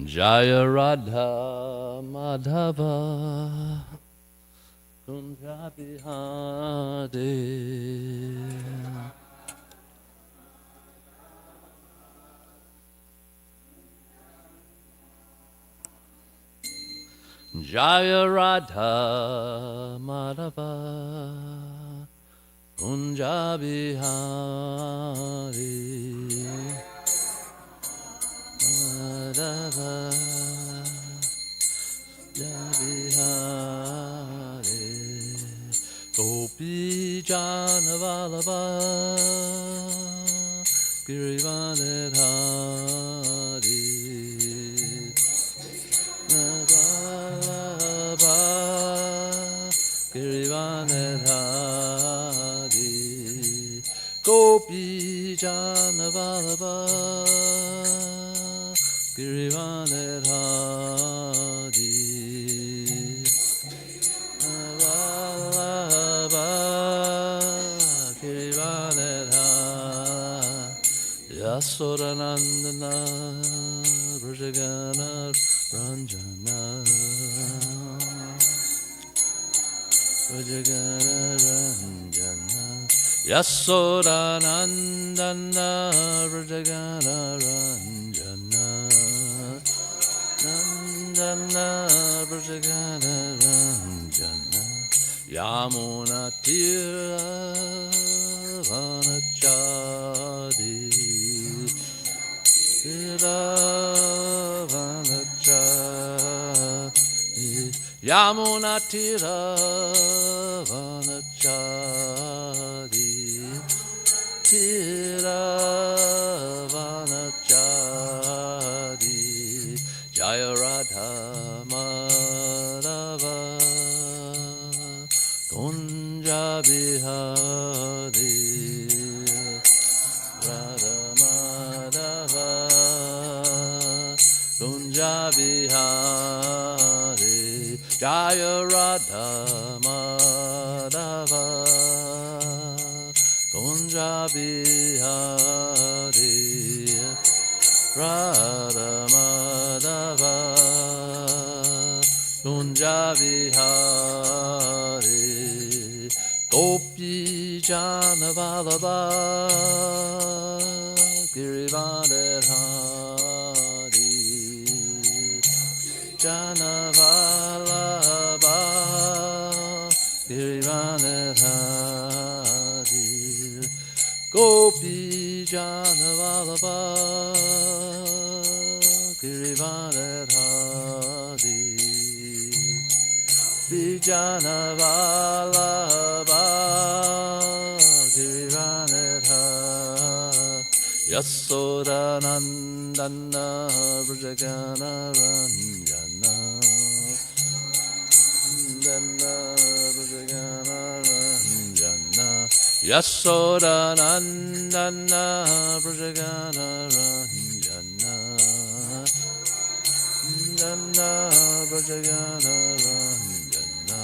Jaya Radha Madhava Kunja Bihari Jaya Radha Madhava Kunja Bihari Madhava Bihari Gopi Janavalabha Girivanadhari Navalabha Girivanadhari Gopi Janavalabha Girivanadhari Navalabha Girivanadhari Yasodanandana Brajagana Ranjana Brajagana Ranjana Yasodanandana Brajagana Ranjana Nandana Brajagana Ranjana Yamuna Tira Vanachadi Tira Vanachadi Yamuna Tira Vanachadi Tira Vanachadi Jaya Radha Madhava Kunja Bihari Radha Madhava Kunja Bihari Jaya Radha Madhava Kunja Bihari Radha Madhava Kunja Bihari Gopi Janavalabha Girivanadhari Janavalabha Girivanadhari Gopi Janavalabha Girivanadhari Vijanavalabha Girivanadhari Yasodanandana Brajagana Ranjana Nandana Brajagana Ranjana Yasodanandana Brajagana Ranjana Nandana Brajagana Ranjana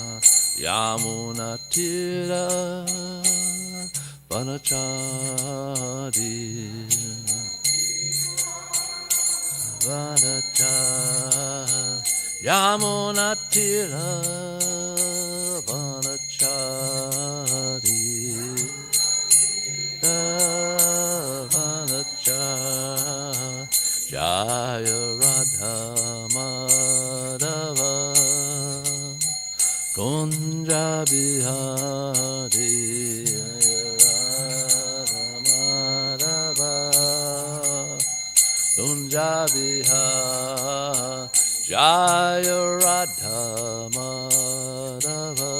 Yamuna Tira Vanachadi Vanachadi Yamuna Tira Vanachadi Vanachadi Jaya Radha Madhava Kunja Bihari Radha Madhava Kunja Bihari Jaya Radha Madhava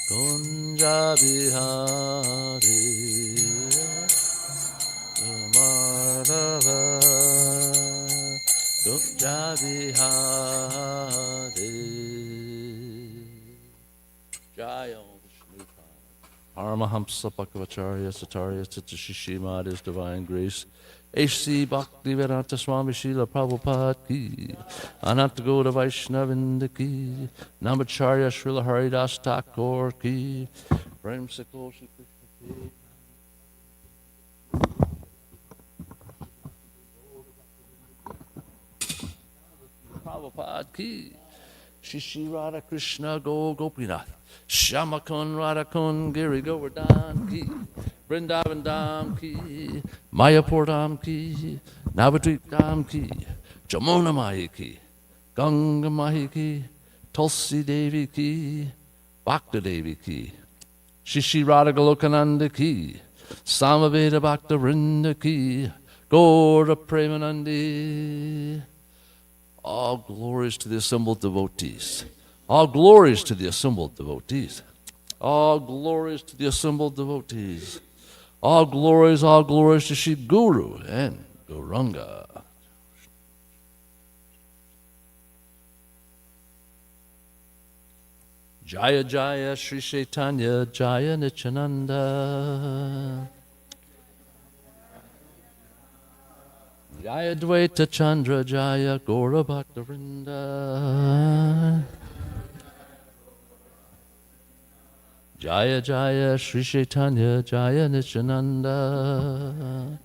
Kunja Bihari Madhava Kunja Bihari Jaya Paramahamsa Bhagavacharya Satarya Chittashishimad His Divine Grace H.C. Bhaktivedanta Swami Srila Prabhupada Ki Ananta Gauda Vaishnavinda Ki Namacharya Srila Haridas Thakur Ki Prem Sikho Shri Krishna Ki Prabhupada ki. Shishi Radha Krishna Go Gopinath. Shamakun Radhakun Giri Govardhan ki. Vrindavan Dham ki. Mayapur Dham ki. Navadvip Dham ki. Jamuna Mahi ki. Ganga Mahi ki. Tulsi Devi ki. Bhakta Devi ki. Shishi Radha Golokananda ki. Samaveda Bhakta Vrinda ki. Gaura Premanandi. All glories to the assembled devotees. All glories to the assembled devotees. All glories to the assembled devotees. All glories to Shri Guru and Gauranga. Jaya Jaya Sri Chaitanya Jaya Nityananda. Jaya Dvaita Chandra Jaya Gaura Bhakta Vrinda. Jaya Jaya Sri Chaitanya Jaya Nityananda.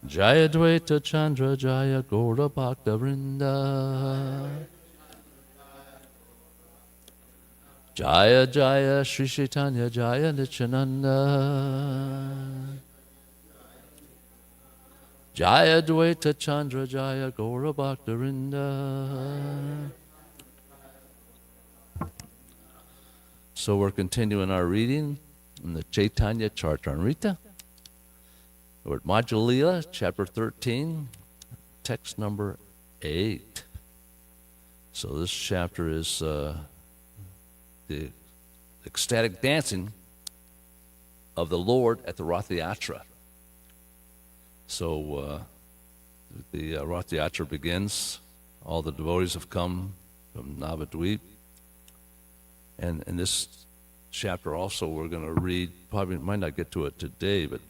Jaya Dvaita Chandra Jaya Gaura Bhakta Vrinda. Jaya Jaya Sri Chaitanya Jaya Nityananda. Jaya Dvaita Chandra Jaya Gaura Bhakta Vrinda. So we're continuing our reading in the Chaitanya Charitamrita. We're at Madhya Lila, chapter 13, text number 8. So this chapter is the ecstatic dancing of the Lord at the Rath Yatra. So the Rath Yatra begins. All the devotees have come from Navadvip. And in this chapter also we're going to read, probably might not get to it today, but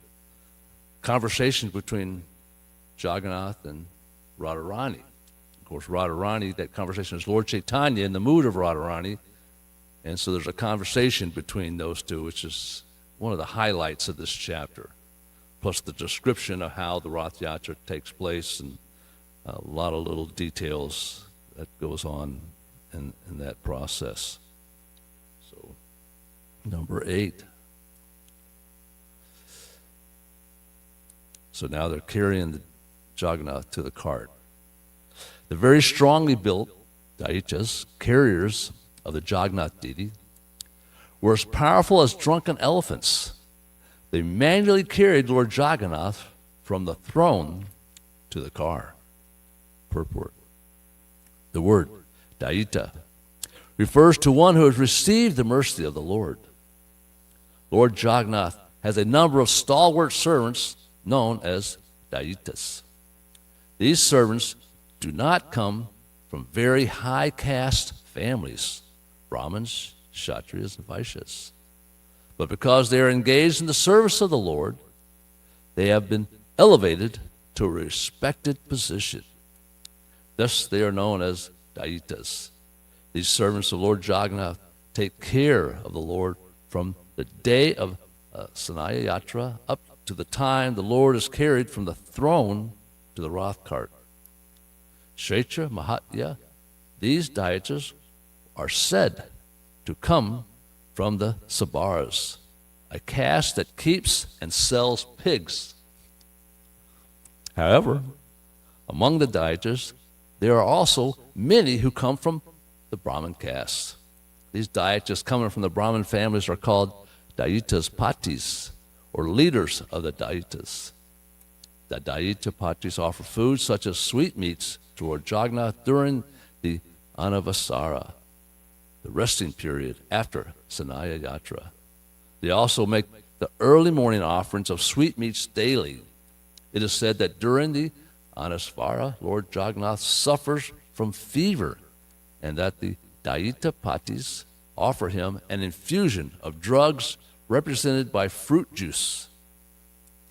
conversation between Jagannath and Radharani. Of course, Radharani, that conversation is Lord Chaitanya in the mood of Radharani. And so there's a conversation between those two, which is one of the highlights of this chapter, plus the description of how the Rath Yatra takes place and a lot of little details that goes on in that process. So, number 8. So now they're carrying the Jagannath to the cart. The very strongly built Daityas, carriers of the Jagannath deity, were as powerful as drunken elephants. They manually carried Lord Jagannath from the throne to the car. Purport. The word Daita refers to one who has received the mercy of the Lord. Lord Jagannath has a number of stalwart servants known as Daitas. These servants do not come from very high caste families, Brahmins, Kshatriyas, and Vaishyas. But because they are engaged in the service of the Lord, they have been elevated to a respected position. Thus they are known as Daitas. These servants of Lord Jagannath take care of the Lord from the day of Sanaya Yatra up to the time the Lord is carried from the throne to the Rath cart. Kshetra Mahatya, these Daitas are said to come from the Sabaras, a caste that keeps and sells pigs. However, among the Daitas, there are also many who come from the Brahmin caste. These Daitas coming from the Brahmin families are called Daitas Patis, or leaders of the Daitas. The Daita Patis offer food such as sweetmeats to Lord Jagannath during the Anavasara, the resting period after Sanaya Yatra. They also make the early morning offerings of sweetmeats daily. It is said that during the Anasvara, Lord Jagannath suffers from fever, and that the Daita Patis offer him an infusion of drugs represented by fruit juice.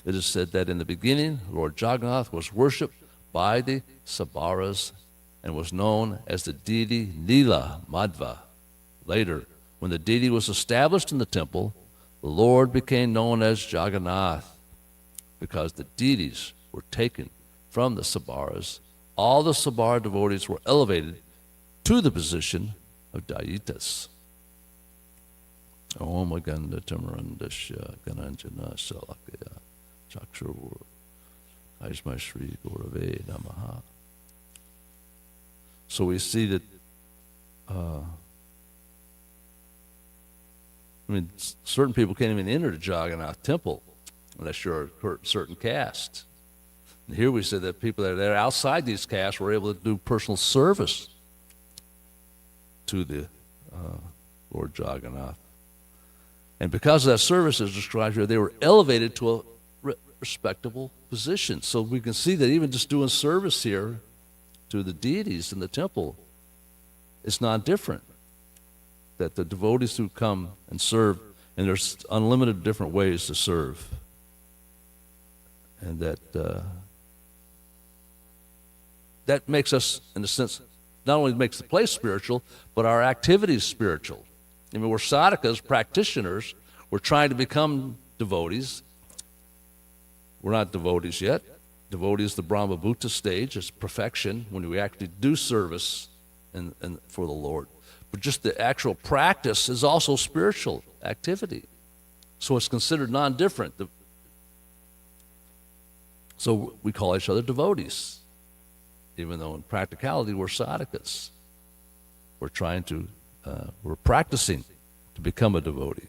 It is said that in the beginning, Lord Jagannath was worshipped by the Sabaras and was known as the deity Nila Madhva. Later, when the deity was established in the temple, the Lord became known as Jagannath because the deities were taken from the Sabharas, all the Sabhara devotees were elevated to the position of Dayitas. Om Aganda Tamarandasya Gananjana Salakaya Chakravur Aisma Shri Gurave Namaha. So we see that, certain people can't even enter the Jagannath temple unless you're a certain caste. And here we say that people that are outside these castes were able to do personal service to the Lord Jagannath. And because of that service as described here, they were elevated to a respectable position. So we can see that even just doing service here to the deities in the temple is not different. That the devotees who come and serve, and there's unlimited different ways to serve. And that makes us, in a sense, not only makes the place spiritual, but our activities spiritual. I mean, we're sadhakas, practitioners. We're trying to become devotees. We're not devotees yet. Devotee is the Brahma Bhuta stage. It's perfection when we actually do service and for the Lord. But just the actual practice is also spiritual activity. So it's considered non-different. So we call each other devotees, even though in practicality we're sadhakas. We're practicing to become a devotee.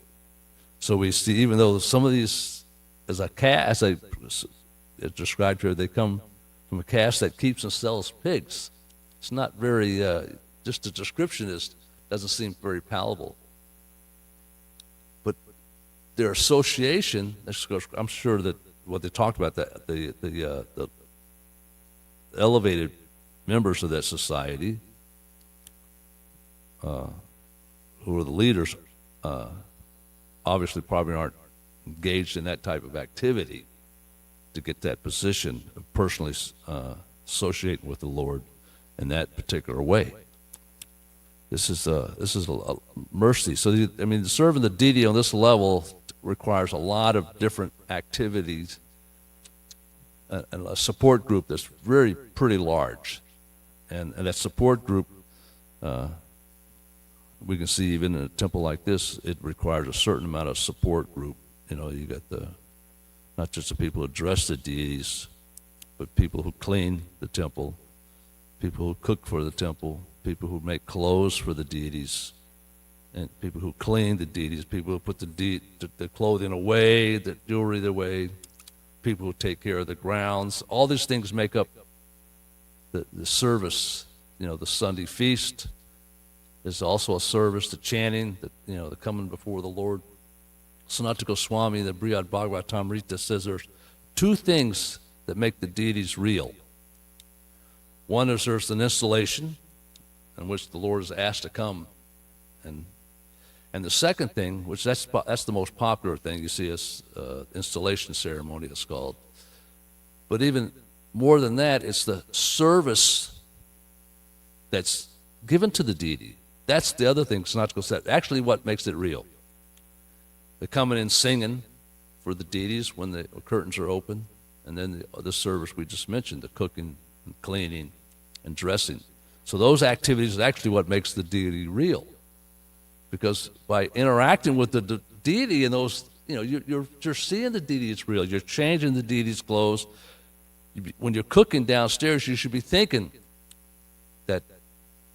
So we see, even though some of these, as I described here, they come from a caste that keeps and sells pigs. It's not very, just the description doesn't seem very palatable. But their association, I'm sure that what they talked about, the elevated members of that society, who are the leaders, obviously probably aren't engaged in that type of activity to get that position of personally associating with the Lord in that particular way. This is a mercy. So, serving the deity on this level requires a lot of different activities and a support group that's pretty large. And that support group, we can see even in a temple like this, it requires a certain amount of support group. You got not just the people who dress the deities, but people who clean the temple, people who cook for the temple, people who make clothes for the deities, and people who clean the deities, people who put the clothing away, the jewelry away, people who take care of the grounds. All these things make up the service. The Sunday feast is also a service, the chanting, the coming before the Lord. Sanatana Goswami, the Brihad Bhagavatamrita, says there's two things that make the deities real. One is there's an installation in which the Lord is asked to come, and the second thing, which that's the most popular thing you see, is installation ceremony, it's called. But even more than that, it's the service that's given to the deity. That's the other thing Sanatana said. Actually, what makes it real? They're coming in singing for the deities when the curtains are open, and then the service we just mentioned, the cooking and cleaning and dressing. So those activities are actually what makes the deity real. Because by interacting with the deity in those, you're seeing the deity is real. You're changing the deity's clothes. When you're cooking downstairs, you should be thinking that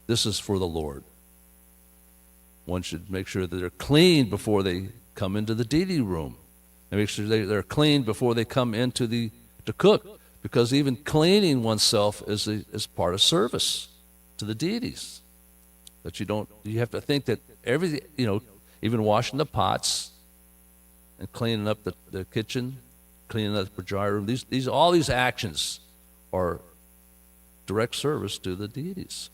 this is for the Lord. One should make sure that they're clean before they come into the deity room. And make sure they're clean before they come into to cook. Because even cleaning oneself is part of service to the deities. That you have to think that everything, even washing the pots and cleaning up the kitchen, cleaning up the puja room, all these actions are direct service to the deities.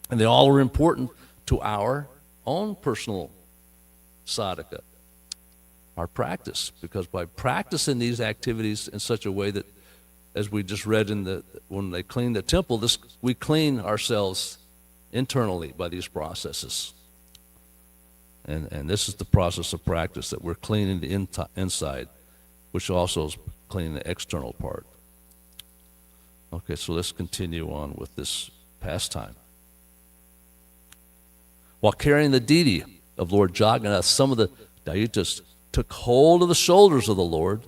And they all are important to our own personal sadhaka, our practice. Because by practicing these activities in such a way that, as we just read when they clean the temple, we clean ourselves internally by these processes. And this is the process of practice, that we're cleaning the inside, which also is cleaning the external part. Okay, so let's continue on with this pastime. While carrying the deity of Lord Jagannath, some of the Daitas took hold of the shoulders of the Lord,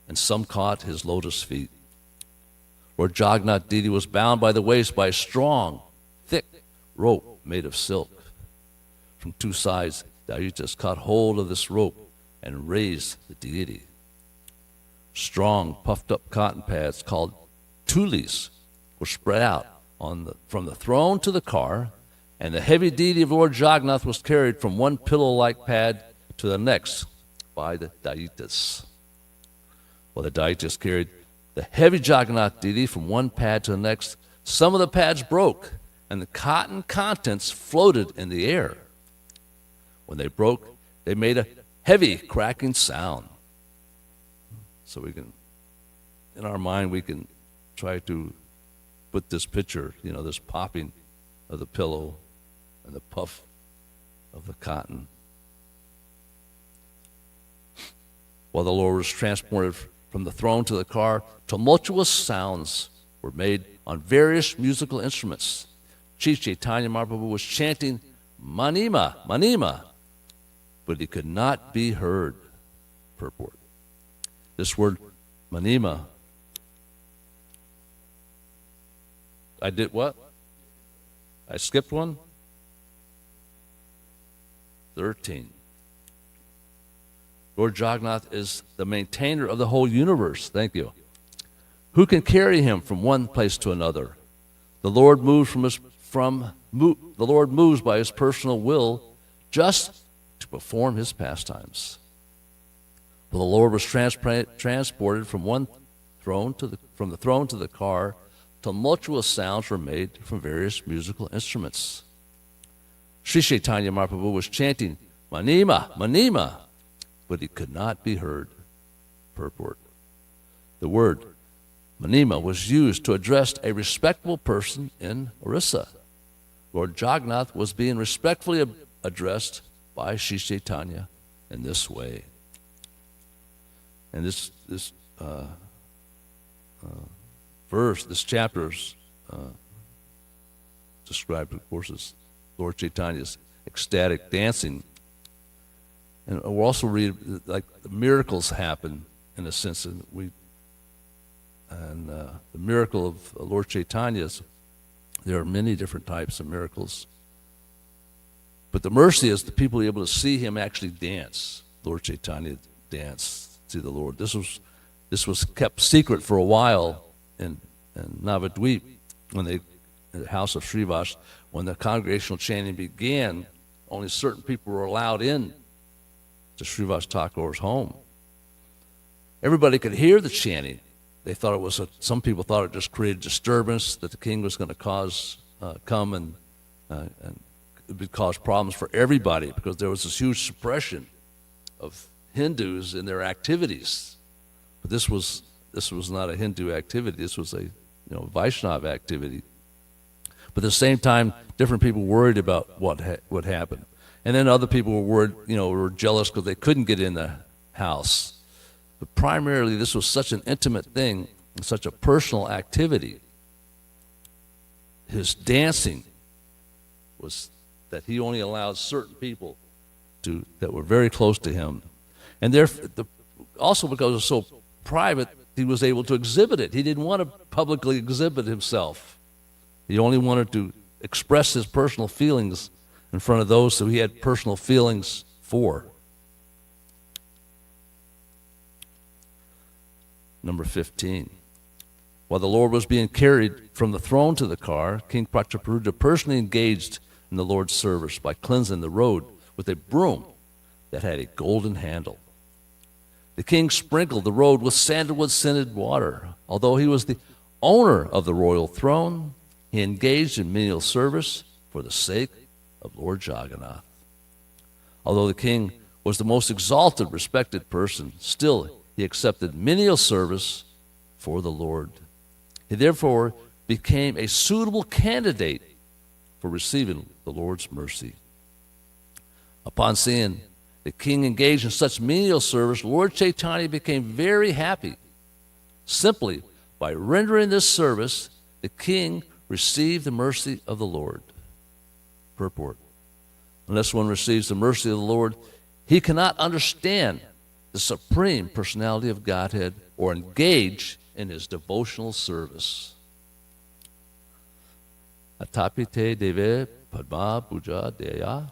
and some caught his lotus feet. Lord Jagannath deity was bound by the waist by a strong, thick rope made of silk. From two sides, Daitas caught hold of this rope and raised the deity. Strong, puffed-up cotton pads called tules were spread out from the throne to the car, and the heavy deity of Lord Jagannath was carried from one pillow-like pad to the next by the Daitas. While the Daitas carried the heavy Jagannath deity from one pad to the next, some of the pads broke, and the cotton contents floated in the air. When they broke, they made a heavy cracking sound. So we can, in our mind, we can try to put this picture, this popping of the pillow and the puff of the cotton. While the Lord was transported from the throne to the car, tumultuous sounds were made on various musical instruments. Sri Chaitanya Mahaprabhu was chanting, Manima, Manima, but he could not be heard. Purport. This word, Manima, I did what? I skipped one? 13. Lord Jagannath is the maintainer of the whole universe. Thank you. Who can carry him from one place to another? The Lord moves the Lord moves by his personal will just to perform his pastimes. Well, the Lord was transported from the throne to the car. Tumultuous sounds were made from various musical instruments. Sri Chaitanya Mahaprabhu was chanting, Manima, Manima, but he could not be heard. Purport. The word Manima was used to address a respectable person in Orissa. Lord Jagannath was being respectfully addressed by Sri Chaitanya in this way. And this verse, this chapter is described, of course, as Lord Chaitanya's ecstatic dancing. And we'll also read, like, the miracles happen, in a sense. And the miracle of Lord Chaitanya's, there are many different types of miracles. But the mercy is the people able to see him actually dance. Lord Chaitanya dance to the Lord. This was kept secret for a while in Navadvip, in the house of Srivas, when the congregational chanting began. Only certain people were allowed in to Srivas Thakur's home. Everybody could hear the chanting. They thought it was some people thought it just created disturbance, that the king was going to come and it would cause problems for everybody, because there was this huge suppression of Hindus in their activities. But this was not a Hindu activity. This was a Vaishnava activity. But at the same time, different people worried about what would happen. And then other people were worried, were jealous because they couldn't get in the house. But primarily, this was such an intimate thing, such a personal activity. His dancing was that he only allowed certain people that were very close to him. And also because it was so private, he was able to exhibit it. He didn't want to publicly exhibit himself. He only wanted to express his personal feelings in front of those who he had personal feelings for. Number 15. While the Lord was being carried from the throne to the car, King Prachapuruja personally engaged in the Lord's service by cleansing the road with a broom that had a golden handle. The king sprinkled the road with sandalwood-scented water. Although he was the owner of the royal throne, he engaged in menial service for the sake of Lord Jagannath. Although the king was the most exalted, respected person, still he accepted menial service for the Lord. He therefore became a suitable candidate for receiving the Lord's mercy. Upon seeing the king engaged in such menial service, Lord Chaitanya became very happy, simply by rendering this service, the king received the mercy of the Lord. Purport. Unless one receives the mercy of the Lord, he cannot understand the supreme personality of Godhead or engage in his devotional service. Atapite deve padma puja deya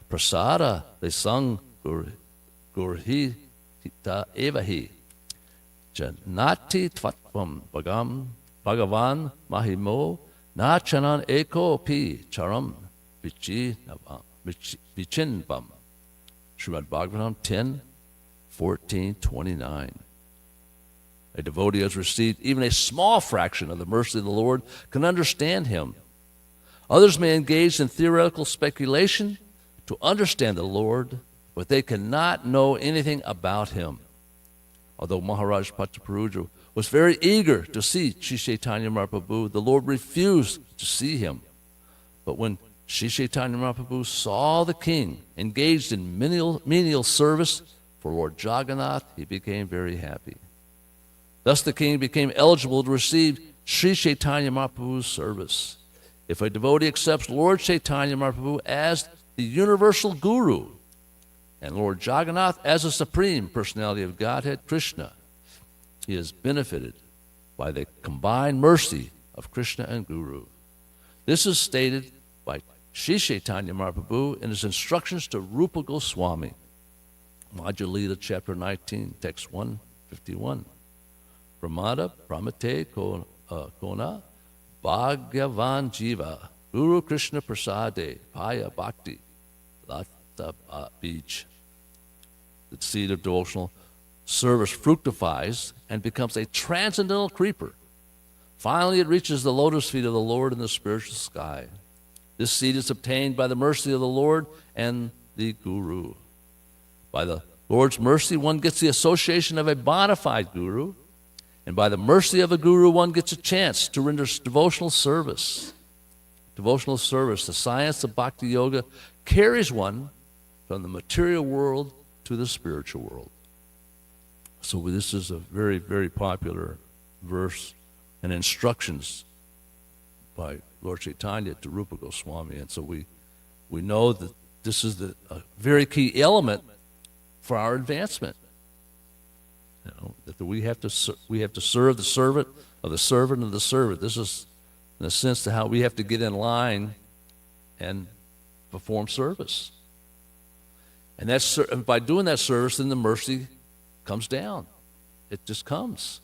prasada lesang gurhi tita evahi janati tvatvam bhagavan mahimo nachanan eko pi charam vichinvam. Srimad Bhagavatam 10:14-29. A devotee has received even a small fraction of the mercy of the Lord can understand him. Others may engage in theoretical speculation to understand the Lord, but they cannot know anything about him. Although Maharaj Prataparuja was very eager to see Sri Chaitanya Mahaprabhu, the Lord refused to see him. But when Sri Chaitanya Mahaprabhu saw the king engaged in menial service for Lord Jagannath, he became very happy. Thus the king became eligible to receive Sri Chaitanya Mahaprabhu's service. If a devotee accepts Lord Chaitanya Mahaprabhu as the universal guru and Lord Jagannath as the supreme personality of Godhead, Krishna, he is benefited by the combined mercy of Krishna and Guru. This is stated by Sri Chaitanya Mahaprabhu in his instructions to Rupa Goswami. Madhya Lila, chapter 19, text 151. Pramada pramate kona bhagyavan jiva Guru Krishna prasade paya bhakti lata beach. The seed of devotional service fructifies and becomes a transcendental creeper. Finally, it reaches the lotus feet of the Lord in the spiritual sky. This seed is obtained by the mercy of the Lord and the Guru. By the Lord's mercy, one gets the association of a bona fide Guru, and by the mercy of a Guru, one gets a chance to render devotional service. Devotional service, the science of Bhakti Yoga, carries one from the material world to the spiritual world. So this is a very, very popular verse and instructions by Lord Chaitanya to Rupa Goswami. And so we know that this is a very key element for our advancement. You know, that we have to serve the servant of the servant of the servant. This is, in a sense, to how we have to get in line and perform service. And that's by doing that service, then the mercy comes down. It just comes.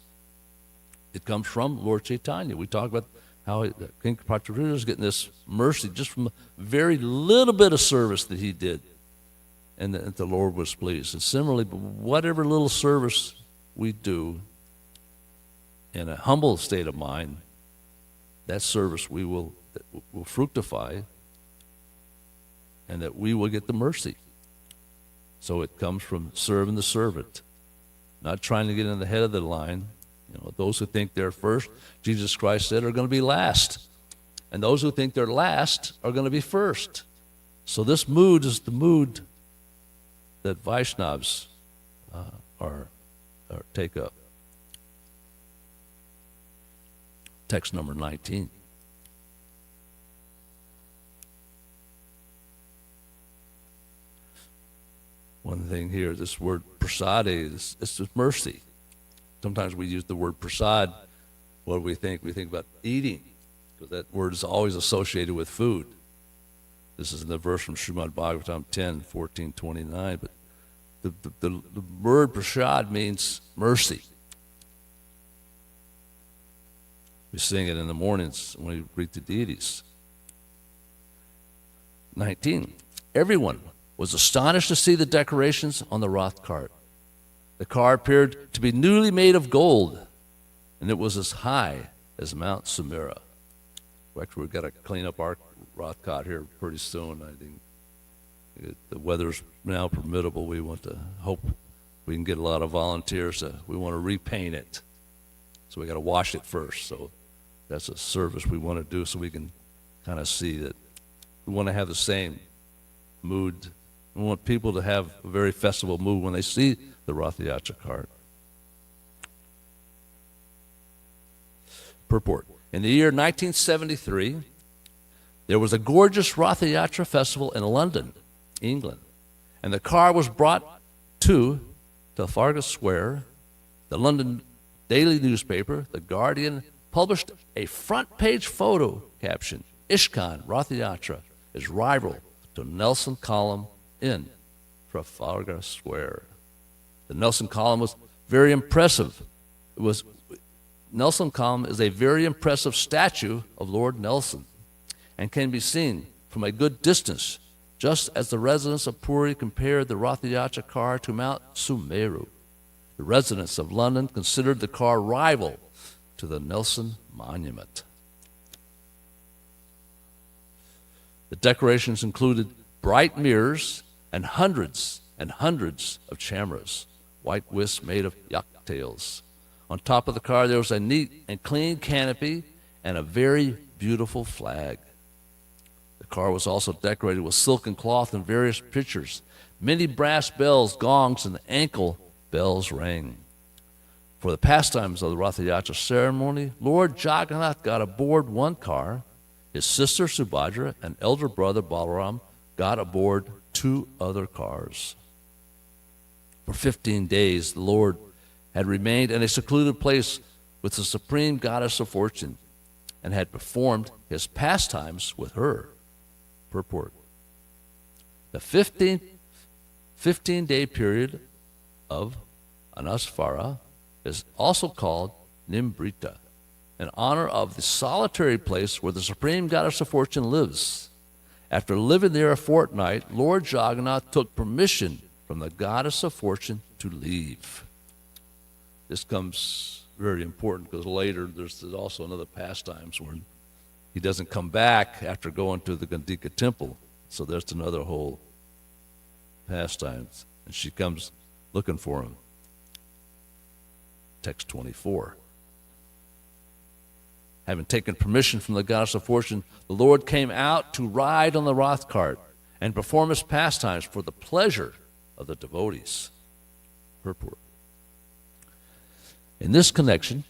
It comes from Lord Chaitanya. We talk about how King Prataparuja is getting this mercy just from a very little bit of service that he did, and the Lord was pleased. And similarly, whatever little service we do in a humble state of mind, that service will fructify, and that we will get the mercy. So it comes from serving the servant, not trying to get in the head of the line. You know, those who think they're first, Jesus Christ said, are going to be last. And those who think they're last are going to be first. So this mood is the mood that Vaishnavas take up. Text number 19. One thing here, this word prasade, it's just mercy. Sometimes we use the word prasad. What do we think? We think about eating, because that word is always associated with food. This is in the verse from Srimad Bhagavatam 10:14-29. But the word prasad means mercy. We sing it in the mornings when we greet the deities. 19. Everyone was astonished to see the decorations on the Rath cart. The car appeared to be newly made of gold, and it was as high as Mount Sumera. Actually, we've got to clean up our Rath cart here pretty soon. I think the weather's now permittable. We want to hope we can get a lot of volunteers. We want to repaint it. So we got to wash it first. So that's a service we want to do, so we can kind of see that we want to have the same mood. We want people to have a very festival mood when they see the Rath Yatra cart. Purport. In the year 1973, there was a gorgeous Ratha Yatra festival in London, England, and the car was brought to Trafalgar Square. The London daily newspaper, The Guardian, published a front-page photo caption, ISKCON Ratha Yatra is rival to Nelson Column in Trafalgar Square. The Nelson Column was very impressive. Nelson Column is a very impressive statue of Lord Nelson and can be seen from a good distance, just as the residents of Puri compared the Ratha Yatra car to Mount Sumeru. The residents of London considered the car rival to the Nelson Monument. The decorations included bright mirrors and hundreds of chameras, white wisps made of yak tails. On top of the car, there was a neat and clean canopy and a very beautiful flag. The car was also decorated with silken cloth and various pictures. Many brass bells, gongs, and ankle bells rang. For the pastimes of the Ratha Yatra ceremony, Lord Jagannath got aboard one car. His sister Subhadra and elder brother Balaram got aboard 2 other cars. For 15 days, the Lord had remained in a secluded place with the supreme goddess of fortune and had performed his pastimes with her. Purport. The 15-day period of Anasvara is also called Nimbrita, in honor of the solitary place where the supreme goddess of fortune lives. After living there a fortnight, Lord Jagannath took permission from the goddess of fortune to leave. This comes very important because later there's also another pastimes where he doesn't come back after going to the Gandhika temple. So there's another whole pastimes. And she comes looking for him. Text 24. Having taken permission from the goddess of fortune, the Lord came out to ride on the Rath cart and perform his pastimes for the pleasure of the devotees. Purport. In this connection,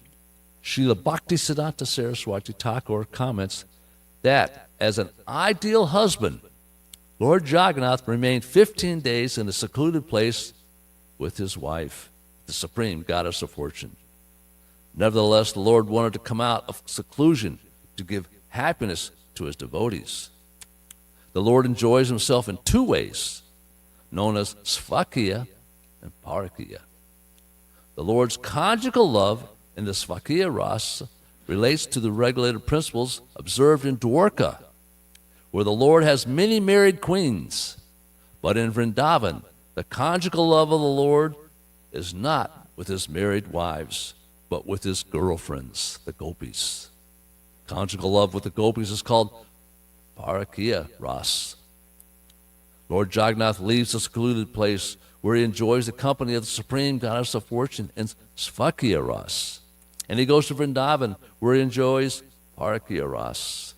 Srila Bhaktisiddhanta Saraswati Thakur comments that as an ideal husband, Lord Jagannath remained 15 days in a secluded place with his wife, the supreme goddess of fortune. Nevertheless, the Lord wanted to come out of seclusion to give happiness to his devotees. The Lord enjoys himself in 2 ways, known as Svakiya and Parakiya. The Lord's conjugal love in the Svakiya Rasa relates to the regulated principles observed in Dwarka, where the Lord has many married queens. But in Vrindavan, the conjugal love of the Lord is not with his married wives, but with his girlfriends, the gopis. Conjugal love with the gopis is called Parakiya Ras. Lord Jagannath leaves the secluded place where he enjoys the company of the supreme goddess of fortune in Svakiya Ras. And he goes to Vrindavan where he enjoys Parakiya Ras.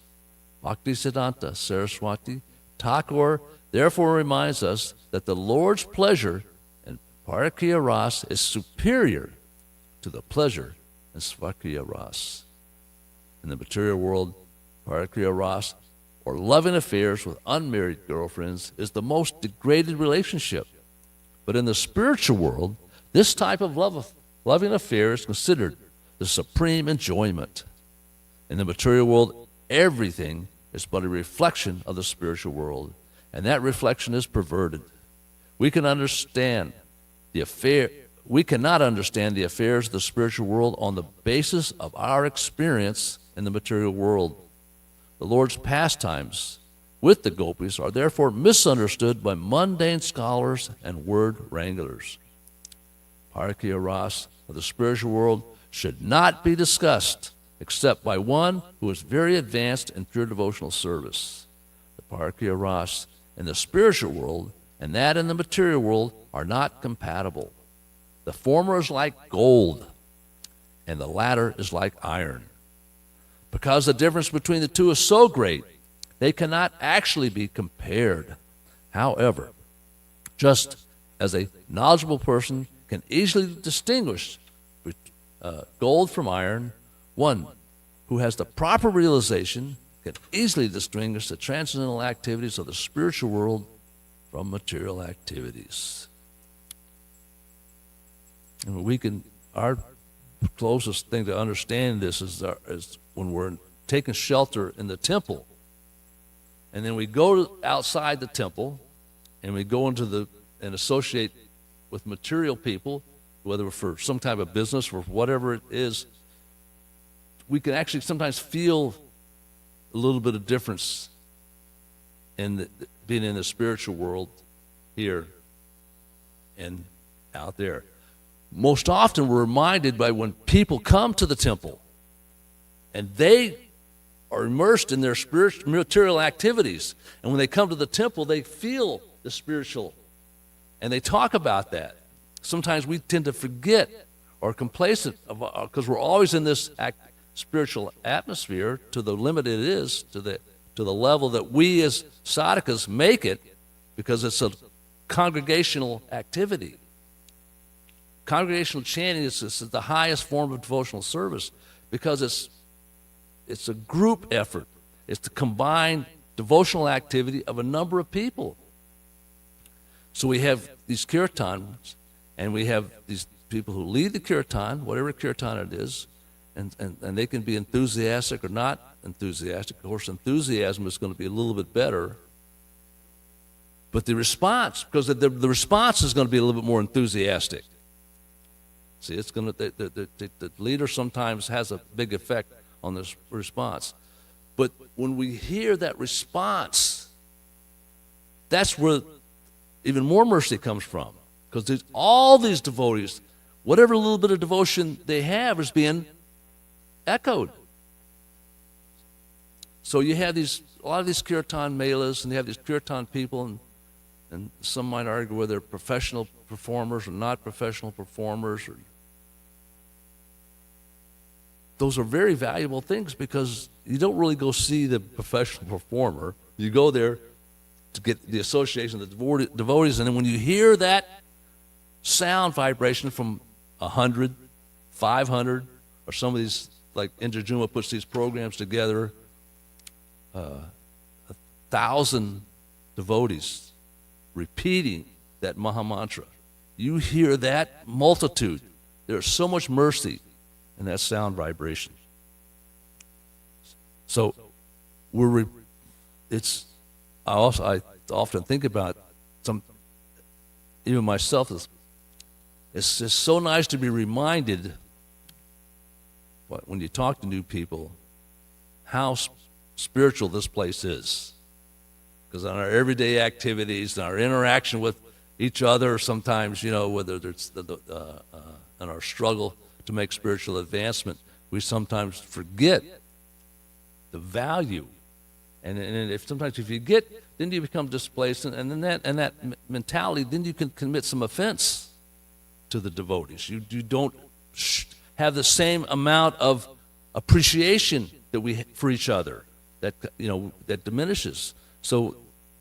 Bhaktisiddhanta Saraswati Thakur therefore reminds us that the Lord's pleasure in Parakiya Ras is superior to the pleasure in Svakiya Ras. In the material world, Parakiya Ras, or loving affairs with unmarried girlfriends, is the most degraded relationship. But in the spiritual world, this type of loving affair is considered the supreme enjoyment. In the material world, everything is but a reflection of the spiritual world, and that reflection is perverted. We cannot understand the affairs of the spiritual world on the basis of our experience in the material world. The Lord's pastimes with the gopis are therefore misunderstood by mundane scholars and word wranglers. Parakiya Ras of the spiritual world should not be discussed except by one who is very advanced in pure devotional service. The Parakiya Ras in the spiritual world and that in the material world are not compatible. The former is like gold, and the latter is like iron. Because the difference between the two is so great, they cannot actually be compared. However, just as a knowledgeable person can easily distinguish gold from iron, one who has the proper realization can easily distinguish the transcendental activities of the spiritual world from material activities. And our closest thing to understand this is when we're taking shelter in the temple, and then we go outside the temple, and we go and associate with material people, whether for some type of business or whatever it is. We can actually sometimes feel a little bit of difference in being in the spiritual world here and out there. Most often we're reminded by when people come to the temple and they are immersed in their spiritual material activities, and when they come to the temple they feel the spiritual and they talk about that. Sometimes we tend to forget or complacent because we're always in this spiritual atmosphere to the limit it is, to the level that we as sadhakas make it, because it's a congregational activity. Congregational chanting is the highest form of devotional service because it's a group effort. It's the combined devotional activity of a number of people. So we have these kirtans, and we have these people who lead the kirtan, whatever kirtan it is, and they can be enthusiastic or not enthusiastic. Of course, enthusiasm is going to be a little bit better. But the response, because the response is going to be a little bit more enthusiastic. See, it's going to the leader sometimes has a big effect on this response. But when we hear that response, that's where even more mercy comes from. Because all these devotees, whatever little bit of devotion they have is being echoed. So you have a lot of these kirtan melas, and you have these kirtan people, and some might argue whether they're professional performers or not professional performers. Those are very valuable things because you don't really go see the professional performer. You go there to get the association of the devotees, and then when you hear that sound vibration from 100, 500, or some of these, like Indrajuma puts these programs together, 1,000 devotees repeating that Mahamantra. You hear that multitude. There's so much mercy in that sound vibration. So I often think about even myself, it's just so nice to be reminded when you talk to new people how spiritual this place is. Because on our everyday activities and our interaction with each other, sometimes, whether it's in our struggle to make spiritual advancement, we sometimes forget the value. And if you get, then you become displaced, and then that mentality, then you can commit some offense to the devotees. You don't have the same amount of appreciation that for each other. That diminishes. So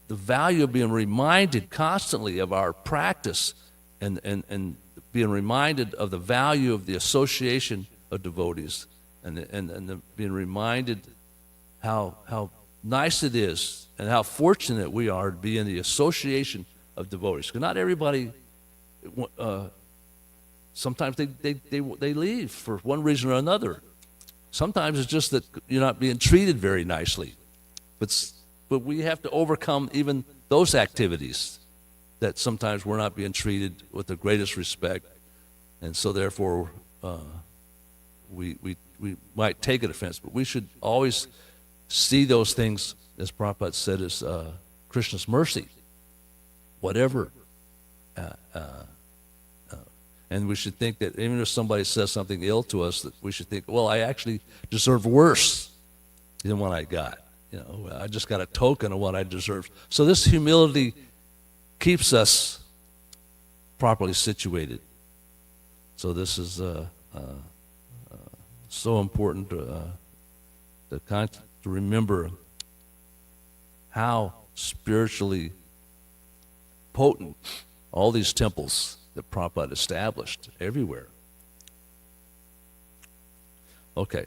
the value of being reminded constantly of our practice and being reminded of the value of the association of devotees and being reminded how nice it is and how fortunate we are to be in the association of devotees. Because not everybody, sometimes they leave for one reason or another. Sometimes it's just that you're not being treated very nicely. But we have to overcome even those activities that sometimes we're not being treated with the greatest respect. And so therefore, we might take an offense. But we should always see those things, as Prabhupada said, as Krishna's mercy. Whatever. And we should think that even if somebody says something ill to us, that we should think, well, I actually deserve worse than what I got. I just got a token of what I deserve. So this humility keeps us properly situated. So this is so important to remember how spiritually potent all these temples that Prabhupada established everywhere. Okay.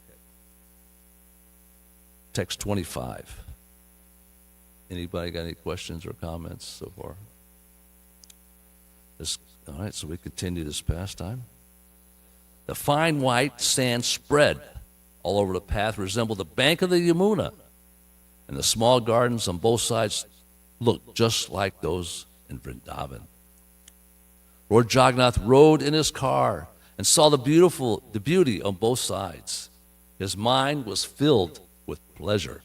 text 25. Anybody got any questions or comments so far? All right, so we continue this pastime. The fine white sand spread all over the path resembled the bank of the Yamuna, and the small gardens on both sides looked just like those in Vrindavan. Lord Jagannath rode in his car and saw the beauty on both sides. His mind was filled with pleasure.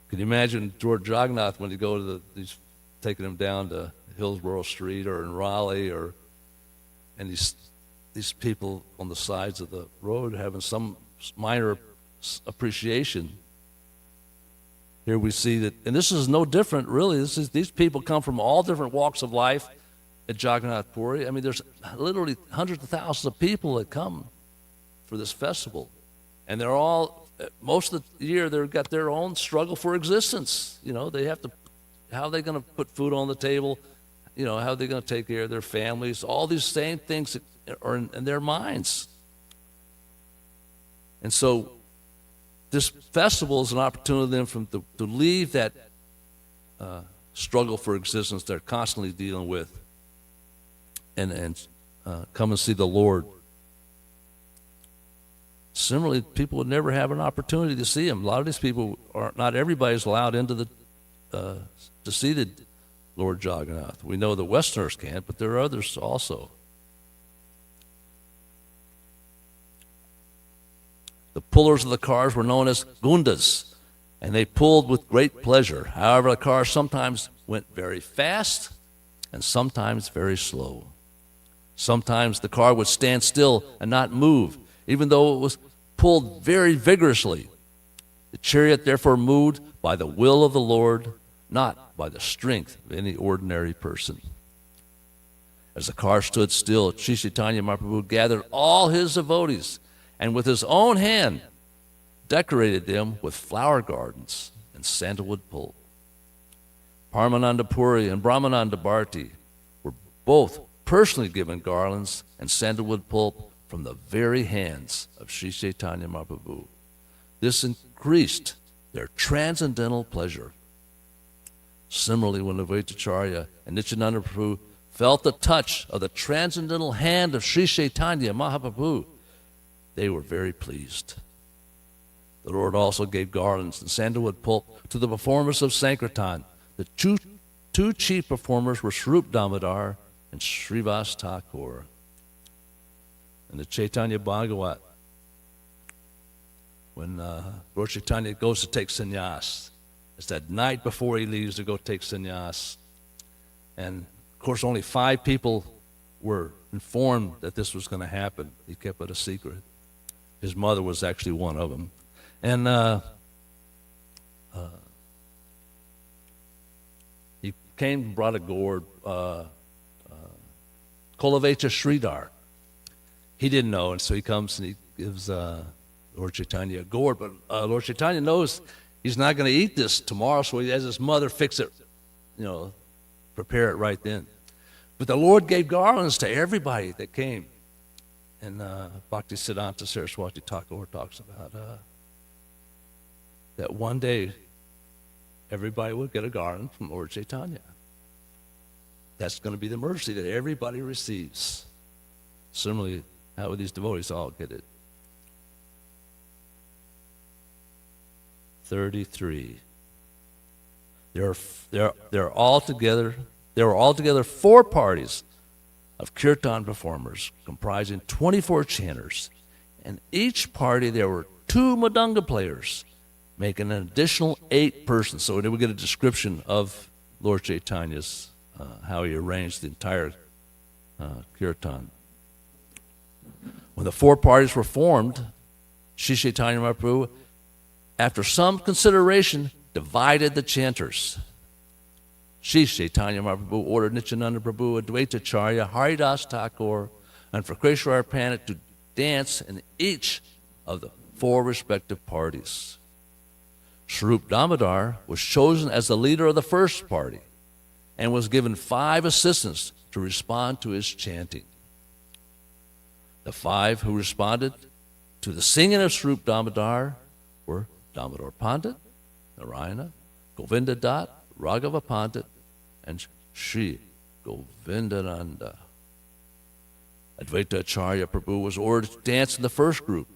Can you imagine Lord Jagannath when you go to he's taking him down to Hillsborough Street or in Raleigh, and these people on the sides of the road having some minor appreciation. Here we see that, and this is no different, really. These people come from all different walks of life at Jagannath Puri. I mean, there's literally hundreds of thousands of people that come for this festival, and they're all, most of the year, they've got their own struggle for existence. You know, they have to, how are they going to put food on the table? You know, how are they going to take care of their families? All these same things are in their minds. And so this festival is an opportunity for them to leave that struggle for existence they're constantly dealing with and come and see the Lord. Similarly, people would never have an opportunity to see him. A lot of these people not everybody's allowed into to see the Lord Jagannath. We know the Westerners can't, but there are others also. The pullers of the cars were known as gundas, and they pulled with great pleasure. However, the cars sometimes went very fast and sometimes very slow. Sometimes the car would stand still and not move, even though it was pulled very vigorously. The chariot therefore moved by the will of the Lord, not by the strength of any ordinary person. As the car stood still, Sri Chaitanya Mahaprabhu gathered all his devotees and with his own hand decorated them with flower gardens and sandalwood pulp. Paramananda Puri and Brahmananda Bharti were both personally given garlands and sandalwood pulp from the very hands of Sri Chaitanya Mahaprabhu. This increased their transcendental pleasure. Similarly, when Advaitacharya and Nityananda Prabhu felt the touch of the transcendental hand of Sri Chaitanya Mahaprabhu, they were very pleased. The Lord also gave garlands and sandalwood pulp to the performers of Sankirtan. The two chief performers were Swarup Damodar and Srivas Thakur. In the Chaitanya Bhagavat, when Lord Chaitanya goes to take sannyas, it's that night before he leaves to go take sannyas. And, of course, only 5 people were informed that this was going to happen. He kept it a secret. His mother was actually one of them. And he came and brought a gourd, Kolavecha Sridhar. He didn't know, and so he comes and he gives Lord Chaitanya a gourd. But Lord Chaitanya knows he's not going to eat this tomorrow, so he has his mother fix it, prepare it right then. But the Lord gave garlands to everybody that came. And Bhaktisiddhanta Saraswati Thakur talks about that one day everybody would get a garland from Lord Chaitanya. That's going to be the mercy that everybody receives. Similarly, how would these devotees all get it? 33. There were altogether 4 parties of kirtan performers comprising 24 chanters. And each party there were 2 mridanga players, making an additional 8 persons. So we get a description of Lord Chaitanya's, how he arranged the entire kirtan. When the 4 parties were formed, Sri Chaitanya Mahaprabhu, after some consideration, divided the chanters. Sri Chaitanya Mahaprabhu ordered Nityananda Prabhu, Advaitacharya, Haridas Thakur, and Prakeshwar Pandit to dance in each of the 4 respective parties. Swarup Damodar was chosen as the leader of the first party and was given 5 assistants to respond to his chanting. The 5 who responded to the singing of Swarup Damodar were Damodar Pandit, Narayana, Govinda Dutt, Raghava Pandit, and Sri Govindananda. Advaita Acharya Prabhu was ordered to dance in the first group.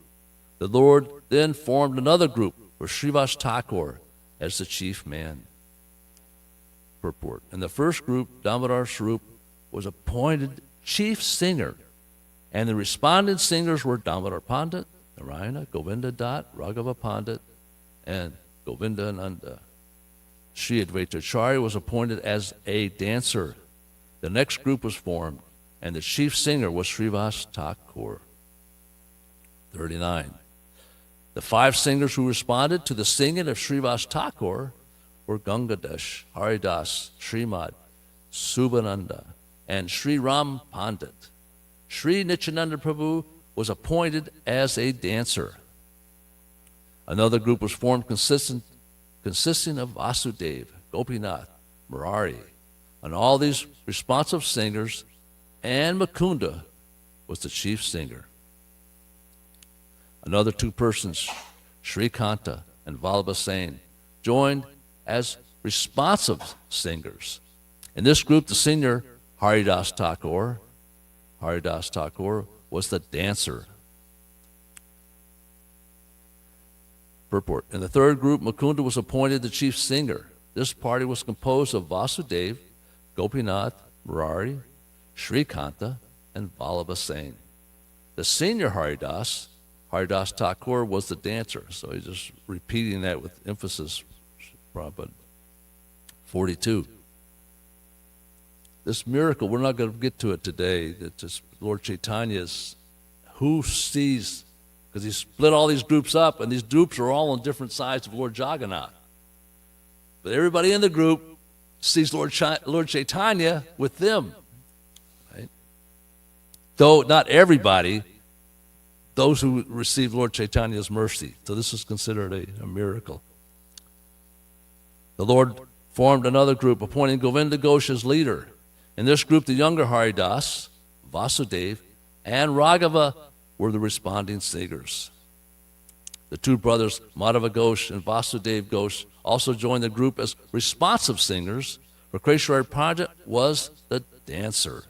The Lord then formed another group with Srivas Thakur as the chief man. Purport. In the first group, Damodar Swarup was appointed chief singer, and the respondent singers were Damodar Pandit, Narayana, Govinda Dutt, Raghava Pandit, and Govindananda. Sri Advaita Acharya was appointed as a dancer. The next group was formed, and the chief singer was Srivas Thakur. 39. The 5 singers who responded to the singing of Srivas Thakur were Gangadesh, Haridas, Srimad, Subhananda, and Sri Ram Pandit. Sri Nityananda Prabhu was appointed as a dancer. Another group was formed consisting of Vasudev, Gopinath, Murari, and all these responsive singers, and Mukunda was the chief singer. Another 2 persons, Sri Kanta and Vallabha Sain, joined as responsive singers. In this group, the singer Haridas Thakur was the dancer. Purport. In the third group, Mukunda was appointed the chief singer. This party was composed of Vasudev, Gopinath, Murari, Sri Kanta, and Vallabha Sain. The senior Haridas Thakur was the dancer. So he's just repeating that with emphasis. Prabhupada. 42. This miracle, we're not going to get to it today, that just Lord Chaitanya's, who sees, because he split all these groups up, and these groups are all on different sides of Lord Jagannath. But everybody in the group sees Lord Chaitanya with them. Right? Though not everybody, those who receive Lord Chaitanya's mercy. So this is considered a miracle. The Lord formed another group, appointing Govinda Ghosh as leader. In this group, the younger Haridas, Vasudev, and Raghava were the responding singers. The 2 brothers, Madhava Ghosh and Vasudev Ghosh, also joined the group as responsive singers, for Keshwari Pandit was the dancer.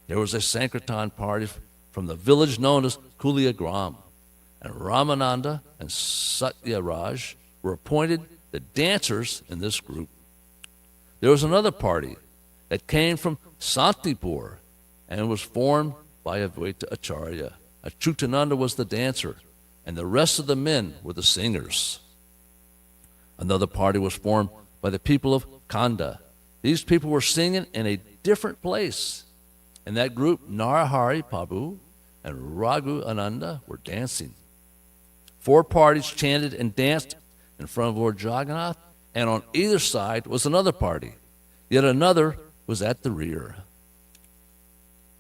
There was a Sankirtan party from the village known as Kuliagram, and Ramananda and Satyaraj were appointed the dancers in this group. There was another party that came from Santipur and was formed by Advaita Acharya. Achyutananda was the dancer, and the rest of the men were the singers. Another party was formed by the people of Kanda. These people were singing in a different place. In that group, Narahari Prabhu and Raghu Ananda were dancing. 4 parties chanted and danced in front of Lord Jagannath, and on either side was another party. Yet another was at the rear.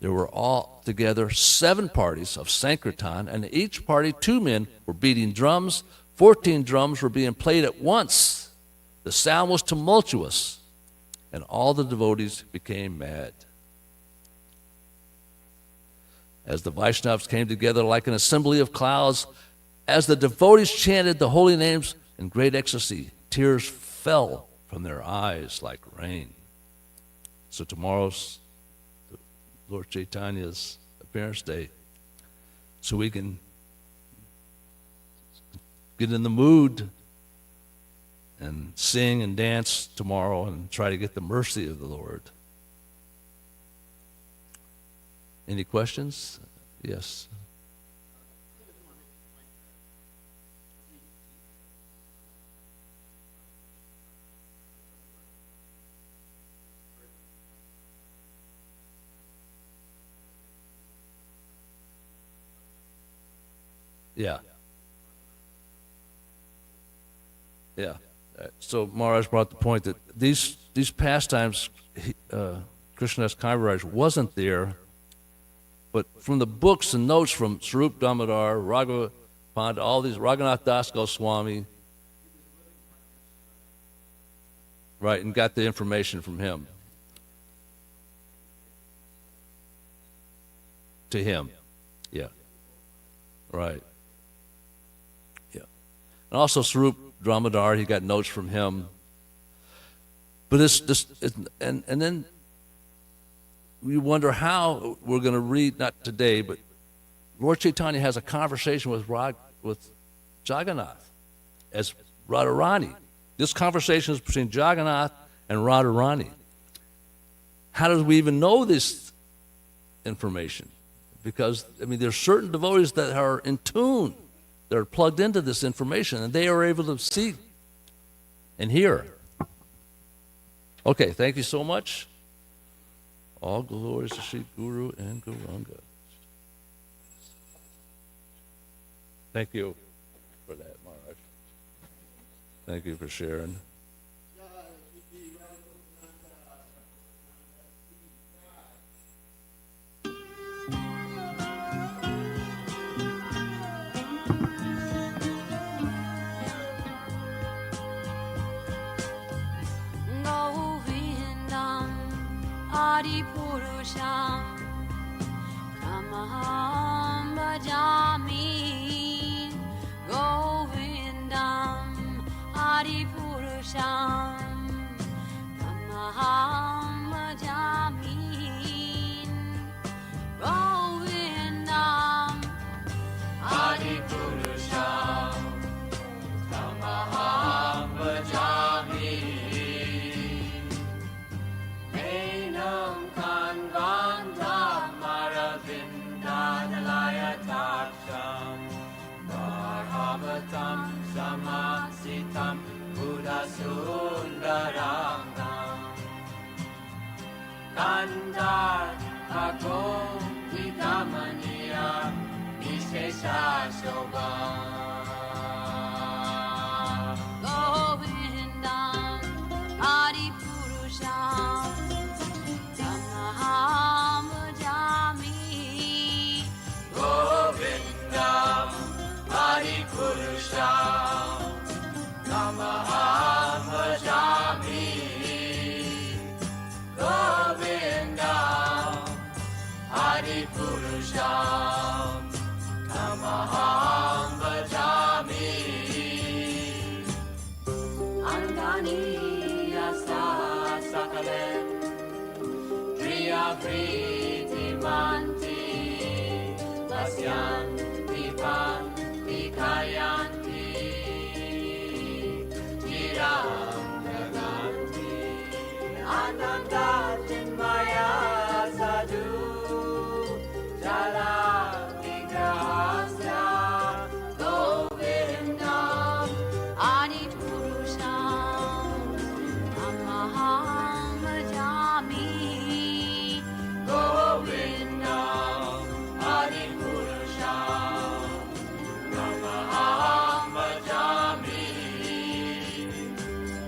There were all together 7 parties of Sankirtan, and each party 2 men were beating drums. 14 drums were being played at once. The sound was tumultuous, and all the devotees became mad. As the Vaishnavas came together like an assembly of clouds, as the devotees chanted the holy names in great ecstasy, tears fell from their eyes like rain. So tomorrow's Lord Chaitanya's appearance day, so we can get in the mood and sing and dance tomorrow and try to get the mercy of the Lord. Any questions? Yes. Yeah. Yeah. So Maharaj brought the point that these pastimes, Krishnadas Kaviraj wasn't there, but from the books and notes from Swarup Damodar, Raghava Pandit, all these, Raghunath Das Goswami, right, and got the information from him. To him. Yeah. Right. Yeah. And also Sarup Dramadar, he got notes from him. But and then you wonder how we're going to read, not today, but Lord Chaitanya has a conversation with Jagannath as Radharani. This conversation is between Jagannath and Radharani. How do we even know this information? Because, I mean, there's certain devotees that are in tune, that are plugged into this information, and they are able to see and hear. Okay, thank you so much. All glories to Sri Guru and Gauranga. Thank you for that, Maharaj. Thank you for sharing. Adipurusham Tamaham Bhajami Govindam Adipurusham Tamaham Bhajami Govindam Adipurusham Tamaham Bhajami Samasitam Buddha Sundarangam Kandar Bhagom Vidamaniya Vishesha Shobha Govindam Adipurusham Tamaham Bhajami Govindam Adipurusham Tamaham Bhajami Govindam Adipurusham Tamaham Bhajami Angani Asa Sakalem Priya Priti Manti Vasyan Vipan Vikayanti Chiram Naganti Ananda Chinmaya Sadhu Jala Vigrahasya Govindam Adipurusham Tamaham Bhajami Govindam Adipurusham Tamaham Bhajami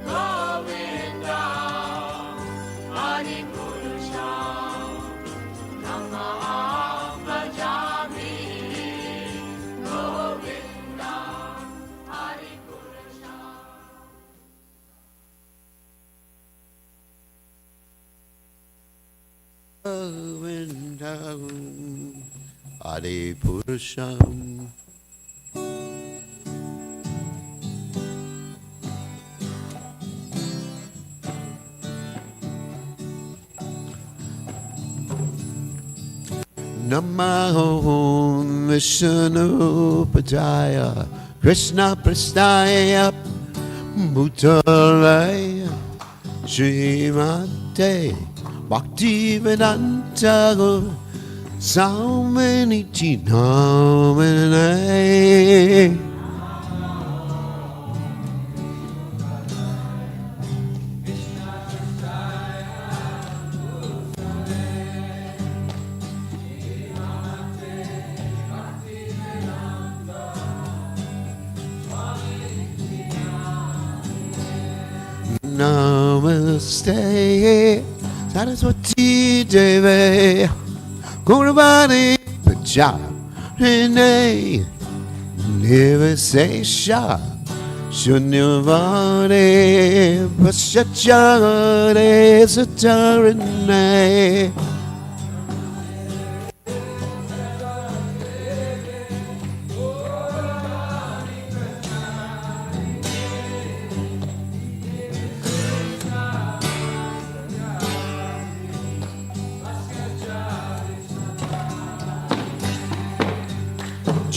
Govindam Adipurusham Tamaham Bhajami Govindam Adipurusham Govindam Adipurusham Namo Vishnu Padaya Krishna Prastaya Bhutale Srimate Bhaktivedanta Swamini Namane Namaste Saraswati Devi Gurvani Pacharine Nivasesha Shunyavane Paschachare Satarine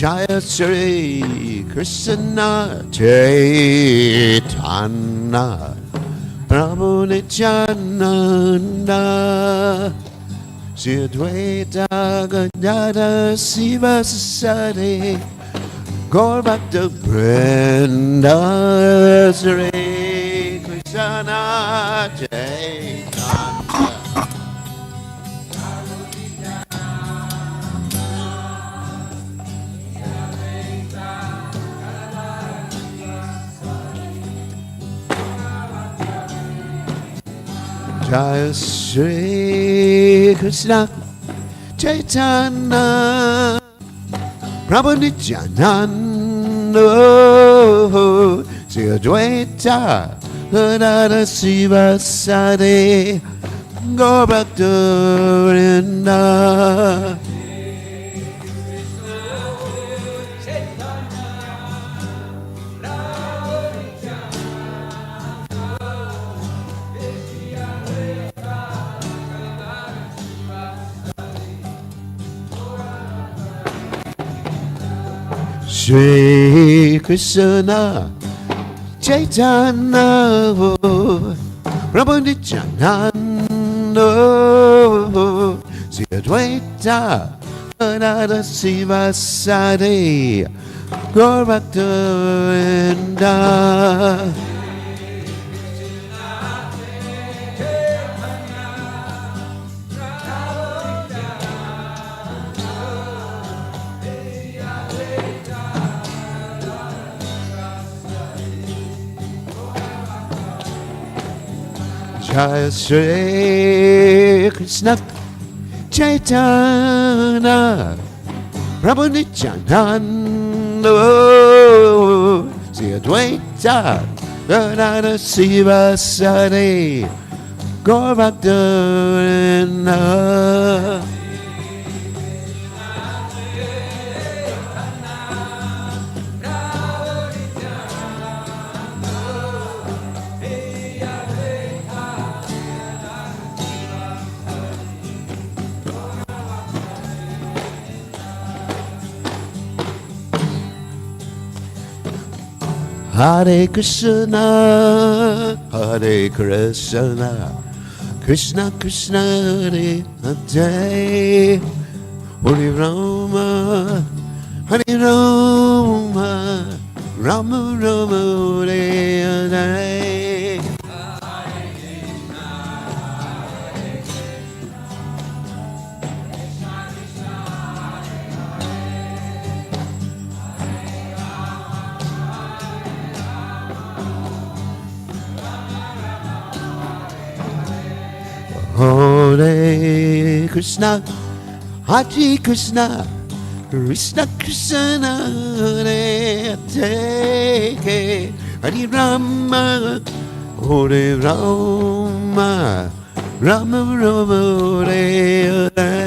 Jaya Sri Krishna Chaitanya Prabhu Nityananda Sri Advaita Gadada Siva Sasadi Gaur Bhakta Vrinda Sri Krishna Chaitanya Jaya Sri Krishna Chaitanya Prabhu Nityananda Sri Advaita Gadada Siva Sadi Gaur Bhakta Vrinda Shri Krishna Chaitanya Prabhu Nityananda Sri Advaita Gadada Siva Sadi Gaur Bhakta Vrinda Jaya Sri Krishna Chaitanya Prabhu Nityananda Sri Advaita Gadada Siva Sadi Gaur Bhakta Vrinda Hare Krishna, Hare Krishna, Krishna Krishna Hare Hare, Hare Rama, Hare Rama, Rama Rama Hare Hare. Hare Krishna, Hare Krishna, Krishna Krishna Hare Hare, Hare Rama, Hare Rama, Rama Rama Hare Hare.